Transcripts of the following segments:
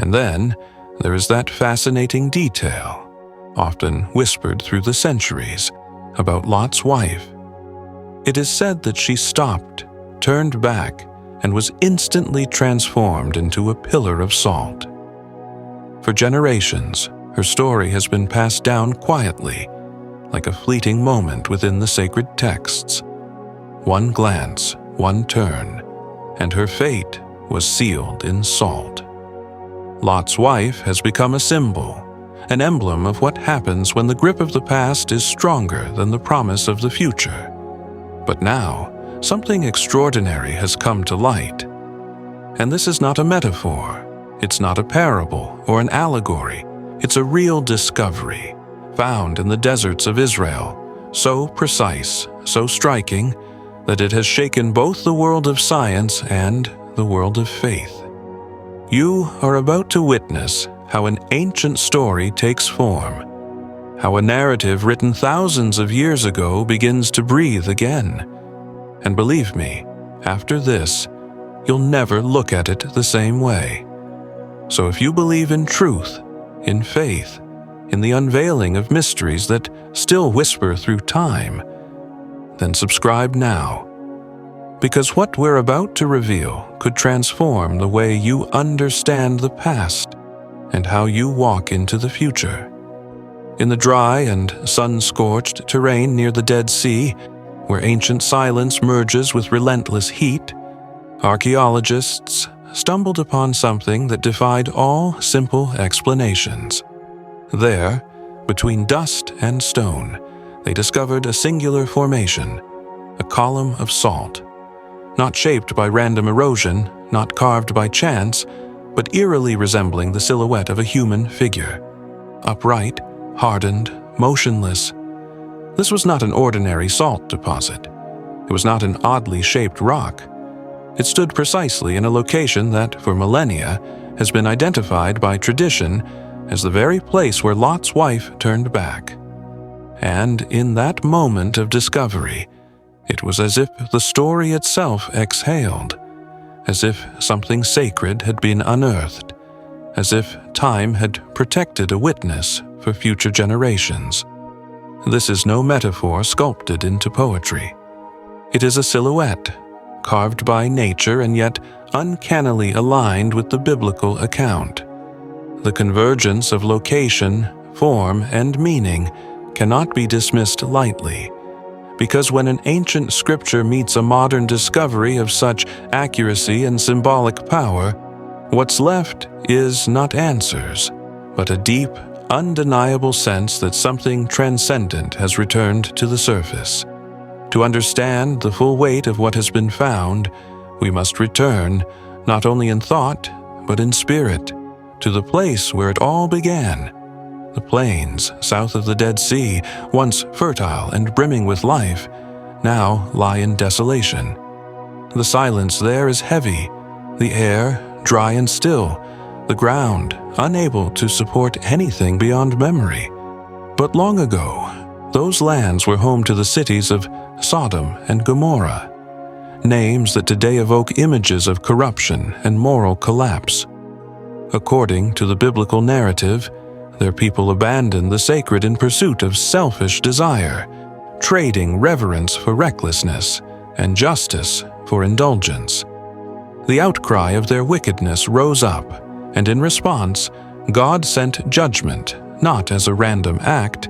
And then there is that fascinating detail, often whispered through the centuries, about Lot's wife. It is said that she stopped, turned back, and was instantly transformed into a pillar of salt. For generations, her story has been passed down quietly, like a fleeting moment within the sacred texts. One glance, one turn, and her fate was sealed in salt. Lot's wife has become a symbol, an emblem of what happens when the grip of the past is stronger than the promise of the future. But now, something extraordinary has come to light. And this is not a metaphor. It's not a parable or an allegory. It's a real discovery, found in the deserts of Israel, so precise, so striking, that it has shaken both the world of science and the world of faith. You are about to witness how an ancient story takes form, how a narrative written thousands of years ago begins to breathe again. And believe me, after this, you'll never look at it the same way. So if you believe in truth, in faith, in the unveiling of mysteries that still whisper through time, then subscribe now. Because what we're about to reveal could transform the way you understand the past and how you walk into the future. In the dry and sun-scorched terrain near the Dead Sea, where ancient silence merges with relentless heat, archaeologists stumbled upon something that defied all simple explanations. There, between dust and stone, they discovered a singular formation, a column of salt, not shaped by random erosion, not carved by chance, but eerily resembling the silhouette of a human figure. Upright, hardened, motionless. This was not an ordinary salt deposit. It was not an oddly shaped rock. It stood precisely in a location that, for millennia, has been identified by tradition as the very place where Lot's wife turned back. And in that moment of discovery, it was as if the story itself exhaled, as if something sacred had been unearthed, as if time had protected a witness for future generations. This is no metaphor sculpted into poetry. It is a silhouette, carved by nature and yet uncannily aligned with the biblical account. The convergence of location, form, and meaning cannot be dismissed lightly, because when an ancient scripture meets a modern discovery of such accuracy and symbolic power, what's left is not answers, but a deep, undeniable sense that something transcendent has returned to the surface. To understand the full weight of what has been found, we must return, not only in thought, but in spirit, to the place where it all began. The plains south of the Dead Sea, once fertile and brimming with life, now lie in desolation. The silence there is heavy, the air dry and still, the ground unable to support anything beyond memory. But long ago, those lands were home to the cities of Sodom and Gomorrah, names that today evoke images of corruption and moral collapse. According to the biblical narrative, their people abandoned the sacred in pursuit of selfish desire, trading reverence for recklessness and justice for indulgence. The outcry of their wickedness rose up, and in response, God sent judgment, not as a random act,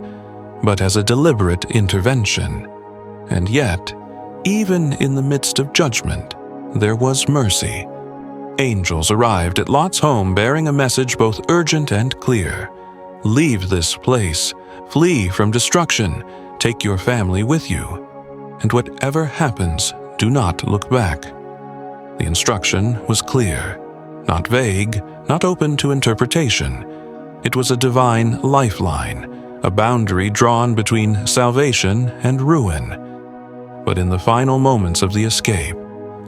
but as a deliberate intervention. And yet, even in the midst of judgment, there was mercy. Angels arrived at Lot's home bearing a message both urgent and clear. Leave this place, flee from destruction, take your family with you, and whatever happens, do not look back. The instruction was clear, not vague, not open to interpretation. It was a divine lifeline, a boundary drawn between salvation and ruin. But in the final moments of the escape,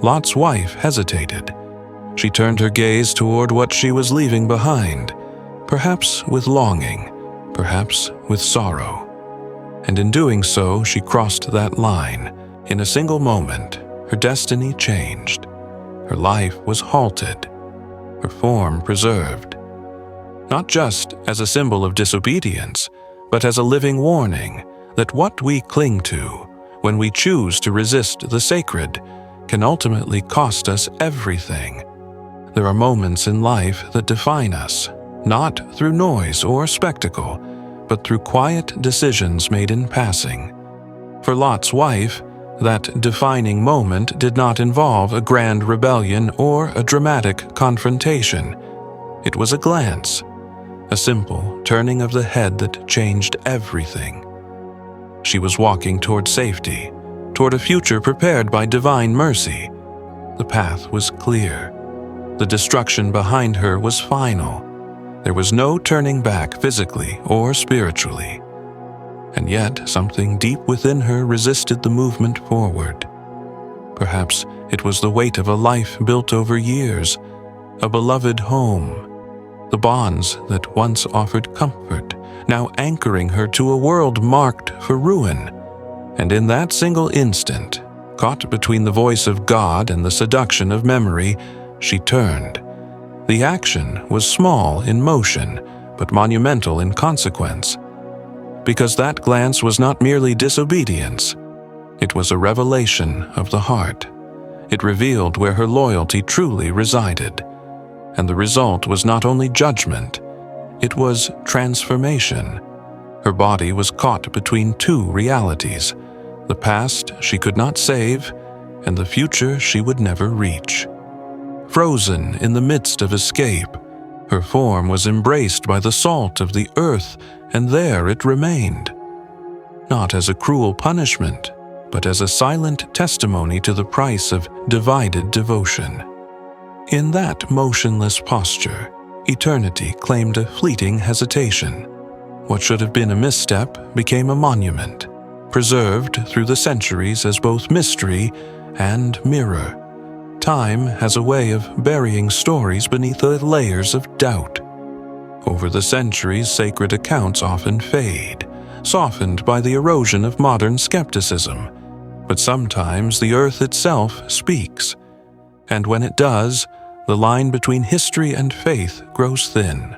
Lot's wife hesitated. She turned her gaze toward what she was leaving behind, perhaps with longing, perhaps with sorrow. And in doing so, she crossed that line. In a single moment, her destiny changed. Her life was halted, her form preserved, not just as a symbol of disobedience, but as a living warning that what we cling to when we choose to resist the sacred can ultimately cost us everything. There are moments in life that define us, not through noise or spectacle, but through quiet decisions made in passing. For Lot's wife, that defining moment did not involve a grand rebellion or a dramatic confrontation. It was a glance, a simple turning of the head that changed everything. She was walking toward safety, toward a future prepared by divine mercy. The path was clear. The destruction behind her was final. There was no turning back physically or spiritually. And yet something deep within her resisted the movement forward. Perhaps it was the weight of a life built over years, a beloved home, the bonds that once offered comfort, now anchoring her to a world marked for ruin. And in that single instant, caught between the voice of God and the seduction of memory, she turned. The action was small in motion, but monumental in consequence. Because that glance was not merely disobedience, it was a revelation of the heart. It revealed where her loyalty truly resided. And the result was not only judgment, it was transformation. Her body was caught between two realities: the past she could not save, and the future she would never reach. Frozen in the midst of escape, her form was embraced by the salt of the earth, and there it remained. Not as a cruel punishment, but as a silent testimony to the price of divided devotion. In that motionless posture, eternity claimed a fleeting hesitation. What should have been a misstep became a monument, preserved through the centuries as both mystery and mirror. Time has a way of burying stories beneath the layers of doubt. Over the centuries, sacred accounts often fade, softened by the erosion of modern skepticism. But sometimes the earth itself speaks, and when it does, the line between history and faith grows thin.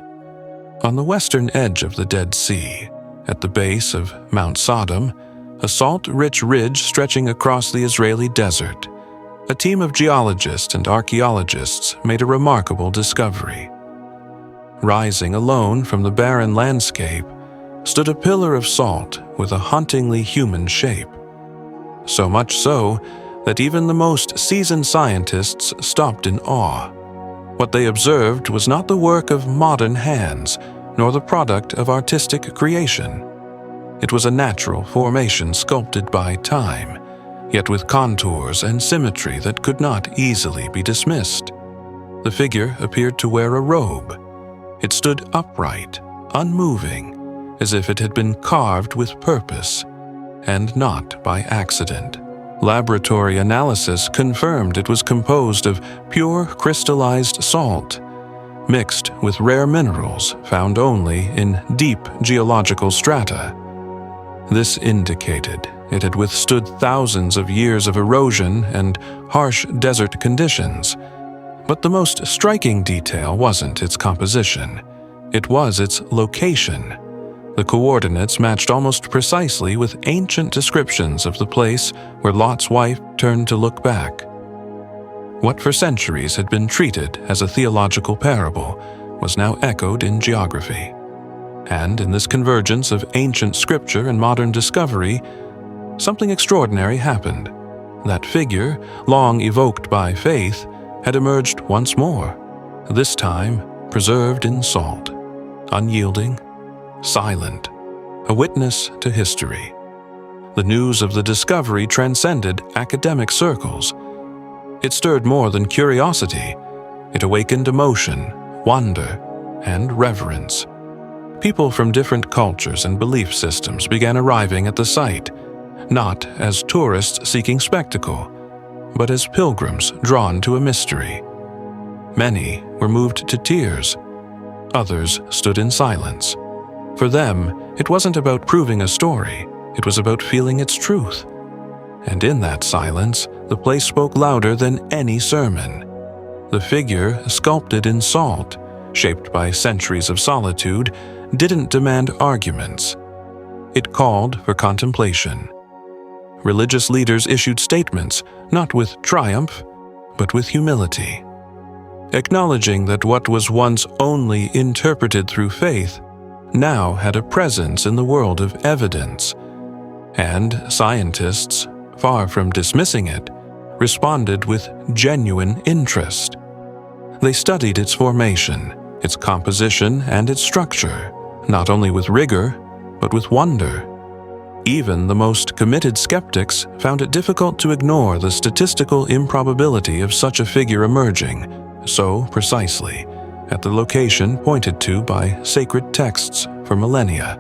On the western edge of the Dead Sea, at the base of Mount Sodom, a salt-rich ridge stretching across the Israeli desert, a team of geologists and archaeologists made a remarkable discovery. Rising alone from the barren landscape stood a pillar of salt with a hauntingly human shape. So much so that even the most seasoned scientists stopped in awe. What they observed was not the work of modern hands, nor the product of artistic creation. It was a natural formation sculpted by time, yet with contours and symmetry that could not easily be dismissed. The figure appeared to wear a robe. It stood upright, unmoving, as if it had been carved with purpose, and not by accident. Laboratory analysis confirmed it was composed of pure crystallized salt, mixed with rare minerals found only in deep geological strata. This indicated it had withstood thousands of years of erosion and harsh desert conditions. But the most striking detail wasn't its composition. It was its location. The coordinates matched almost precisely with ancient descriptions of the place where Lot's wife turned to look back. What for centuries had been treated as a theological parable was now echoed in geography. And in this convergence of ancient scripture and modern discovery, something extraordinary happened. That figure, long evoked by faith, had emerged once more, this time preserved in salt, unyielding, silent, a witness to history. The news of the discovery transcended academic circles. It stirred more than curiosity. It awakened emotion, wonder, and reverence. People from different cultures and belief systems began arriving at the site, not as tourists seeking spectacle, but as pilgrims drawn to a mystery. Many were moved to tears. Others stood in silence. For them, it wasn't about proving a story, it was about feeling its truth. And in that silence, the place spoke louder than any sermon. The figure, sculpted in salt, shaped by centuries of solitude, didn't demand arguments. It called for contemplation. Religious leaders issued statements, not with triumph, but with humility, acknowledging that what was once only interpreted through faith now had a presence in the world of evidence. And scientists, far from dismissing it, responded with genuine interest. They studied its formation, its composition, and its structure, not only with rigor, but with wonder. Even the most committed skeptics found it difficult to ignore the statistical improbability of such a figure emerging so precisely at the location pointed to by sacred texts for millennia.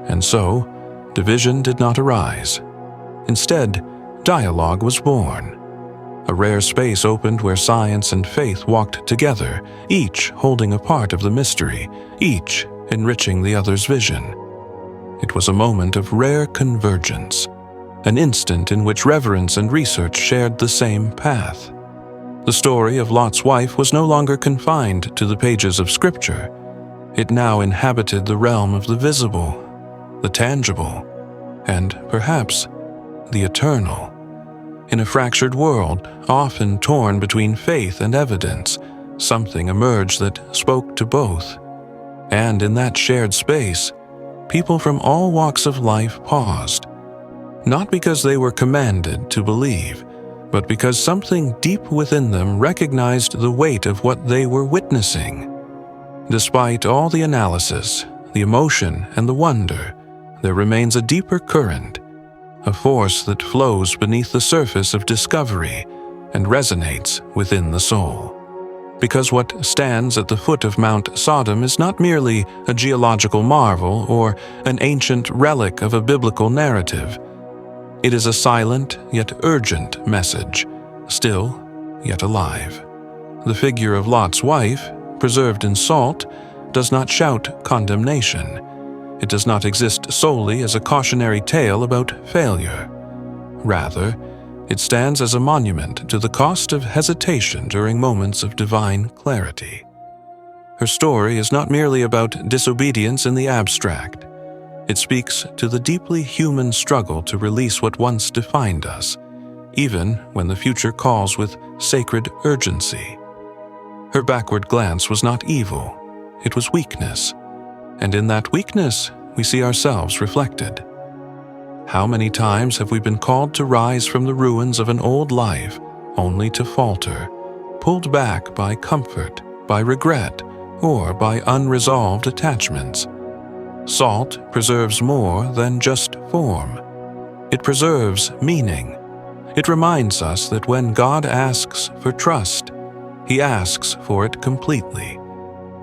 And so, division did not arise. Instead, dialogue was born. A rare space opened where science and faith walked together, each holding a part of the mystery, each enriching the other's vision. It was a moment of rare convergence, an instant in which reverence and research shared the same path. The story of Lot's wife was no longer confined to the pages of Scripture. It now inhabited the realm of the visible, the tangible, and perhaps the eternal. In a fractured world, often torn between faith and evidence, something emerged that spoke to both. And in that shared space, people from all walks of life paused, not because they were commanded to believe, but because something deep within them recognized the weight of what they were witnessing. Despite all the analysis, the emotion, and the wonder, there remains a deeper current, a force that flows beneath the surface of discovery and resonates within the soul. Because what stands at the foot of Mount Sodom is not merely a geological marvel or an ancient relic of a biblical narrative. It is a silent yet urgent message, still yet alive. The figure of Lot's wife, preserved in salt, does not shout condemnation. It does not exist solely as a cautionary tale about failure. Rather, it stands as a monument to the cost of hesitation during moments of divine clarity. Her story is not merely about disobedience in the abstract. It speaks to the deeply human struggle to release what once defined us, even when the future calls with sacred urgency. Her backward glance was not evil, it was weakness, and in that weakness we see ourselves reflected. How many times have we been called to rise from the ruins of an old life, only to falter, pulled back by comfort, by regret, or by unresolved attachments? Salt preserves more than just form. It preserves meaning. It reminds us that when God asks for trust, He asks for it completely,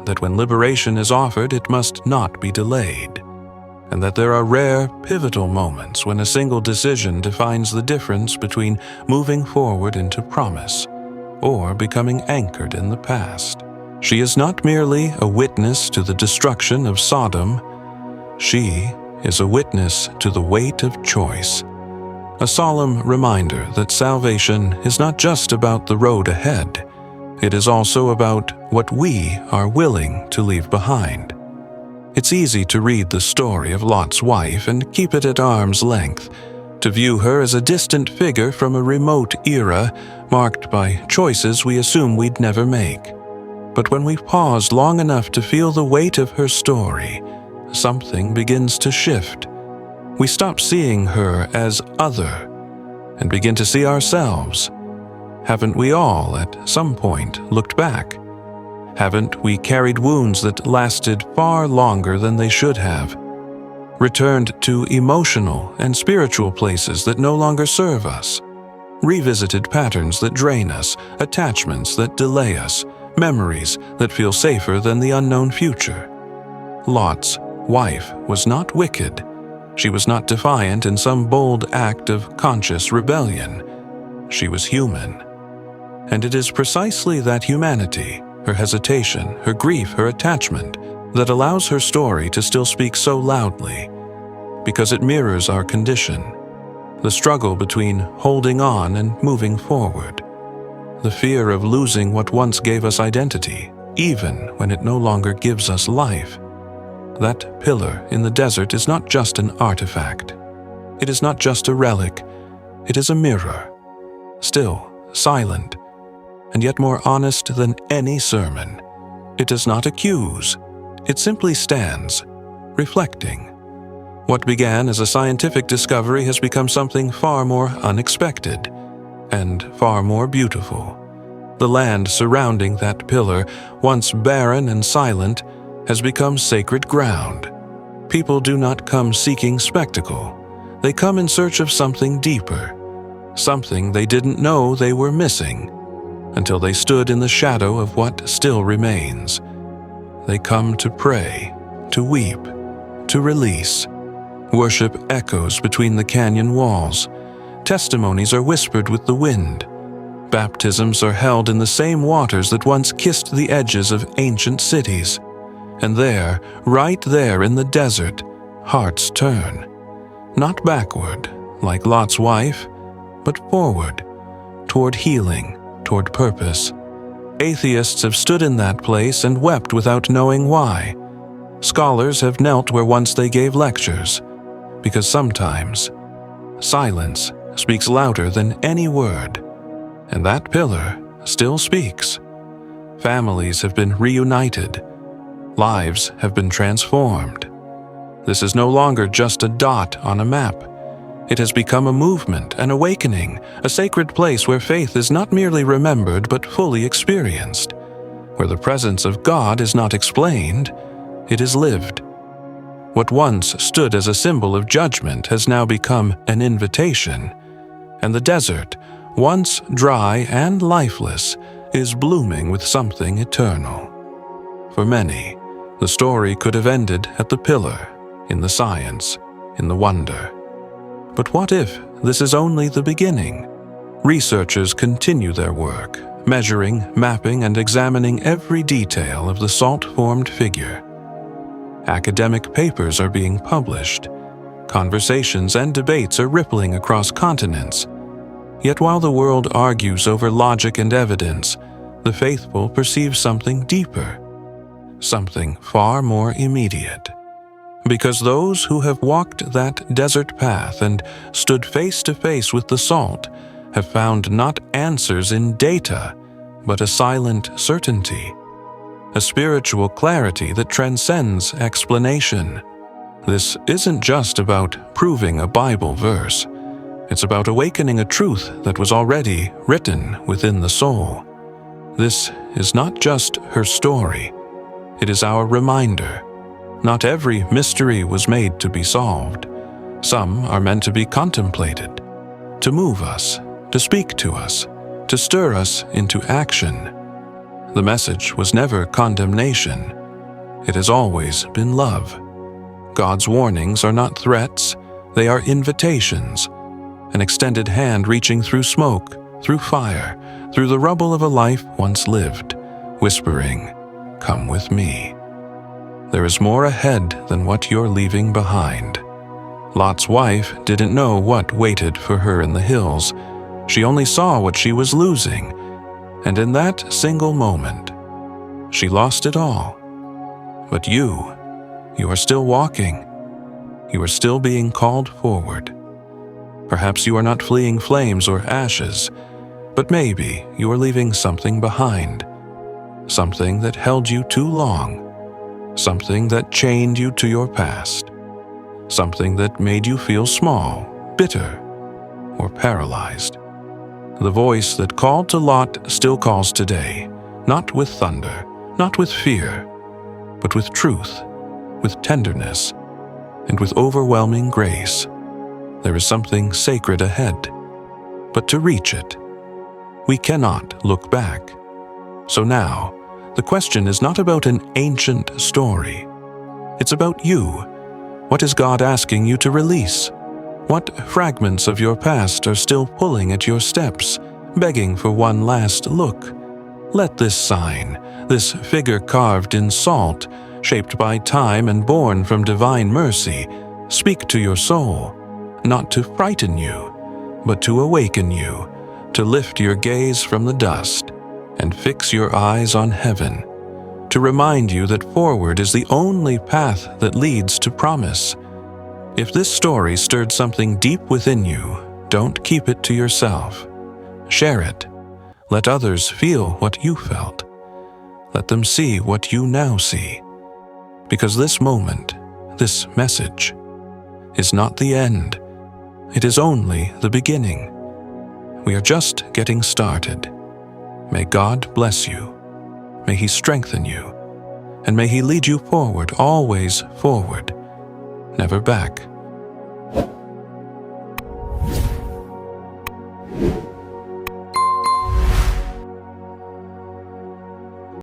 that when liberation is offered, it must not be delayed, and that there are rare, pivotal moments when a single decision defines the difference between moving forward into promise or becoming anchored in the past. She is not merely a witness to the destruction of Sodom. She is a witness to the weight of choice, a solemn reminder that salvation is not just about the road ahead. It is also about what we are willing to leave behind. It's easy to read the story of Lot's wife and keep it at arm's length, to view her as a distant figure from a remote era marked by choices we assume we'd never make. But when we pause long enough to feel the weight of her story, something begins to shift. We stop seeing her as other and begin to see ourselves. Haven't we all, at some point, looked back? Haven't we carried wounds that lasted far longer than they should have? Returned to emotional and spiritual places that no longer serve us? Revisited patterns that drain us, attachments that delay us, memories that feel safer than the unknown future? Lot's wife was not wicked. She was not defiant in some bold act of conscious rebellion. She was human. And it is precisely that humanity, her hesitation, her grief, her attachment, that allows her story to still speak so loudly, because it mirrors our condition, the struggle between holding on and moving forward, the fear of losing what once gave us identity, even when it no longer gives us life. That pillar in the desert is not just an artifact. It is not just a relic. It is a mirror, still, silent, and yet more honest than any sermon. It does not accuse. It simply stands, reflecting. What began as a scientific discovery has become something far more unexpected and far more beautiful. The land surrounding that pillar, once barren and silent, has become sacred ground. People do not come seeking spectacle. They come in search of something deeper, something they didn't know they were missing, until they stood in the shadow of what still remains. They come to pray, to weep, to release. Worship echoes between the canyon walls. Testimonies are whispered with the wind. Baptisms are held in the same waters that once kissed the edges of ancient cities. And there, right there in the desert, hearts turn. Not backward, like Lot's wife, but forward, toward healing, toward purpose. Atheists have stood in that place and wept without knowing why. Scholars have knelt where once they gave lectures, because sometimes silence speaks louder than any word, and that pillar still speaks. Families have been reunited. Lives have been transformed. This is no longer just a dot on a map. It has become a movement, an awakening, a sacred place where faith is not merely remembered but fully experienced, where the presence of God is not explained, it is lived. What once stood as a symbol of judgment has now become an invitation, and the desert, once dry and lifeless, is blooming with something eternal. For many, the story could have ended at the pillar, in the science, in the wonder. But what if this is only the beginning? Researchers continue their work, measuring, mapping, and examining every detail of the salt-formed figure. Academic papers are being published. Conversations and debates are rippling across continents. Yet while the world argues over logic and evidence, the faithful perceive something deeper, something far more immediate. Because those who have walked that desert path and stood face to face with the salt have found not answers in data, but a silent certainty, a spiritual clarity that transcends explanation. This isn't just about proving a Bible verse. It's about awakening a truth that was already written within the soul. This is not just her story. It is our reminder. Not every mystery was made to be solved. Some are meant to be contemplated, to move us, to speak to us, to stir us into action. The message was never condemnation. It has always been love. God's warnings are not threats, they are invitations. An extended hand reaching through smoke, through fire, through the rubble of a life once lived, whispering, "Come with me." There is more ahead than what you're leaving behind. Lot's wife didn't know what waited for her in the hills. She only saw what she was losing, and in that single moment, she lost it all. But you are still walking. You are still being called forward. Perhaps you are not fleeing flames or ashes, but maybe you are leaving something behind, something that held you too long, something that chained you to your past, something that made you feel small, bitter, or paralyzed. The voice that called to Lot still calls today, not with thunder, not with fear, but with truth, with tenderness, and with overwhelming grace. There is something sacred ahead, but to reach it, we cannot look back. So now, the question is not about an ancient story. It's about you. What is God asking you to release? What fragments of your past are still pulling at your steps, begging for one last look? Let this sign, this figure carved in salt, shaped by time and born from divine mercy, speak to your soul, not to frighten you, but to awaken you, to lift your gaze from the dust and fix your eyes on heaven, to remind you that forward is the only path that leads to promise. If this story stirred something deep within you, don't keep it to yourself. Share it. Let others feel what you felt. Let them see what you now see. Because this moment, this message, is not the end. It is only the beginning. We are just getting started. May God bless you. May He strengthen you. And may He lead you forward, always forward, never back.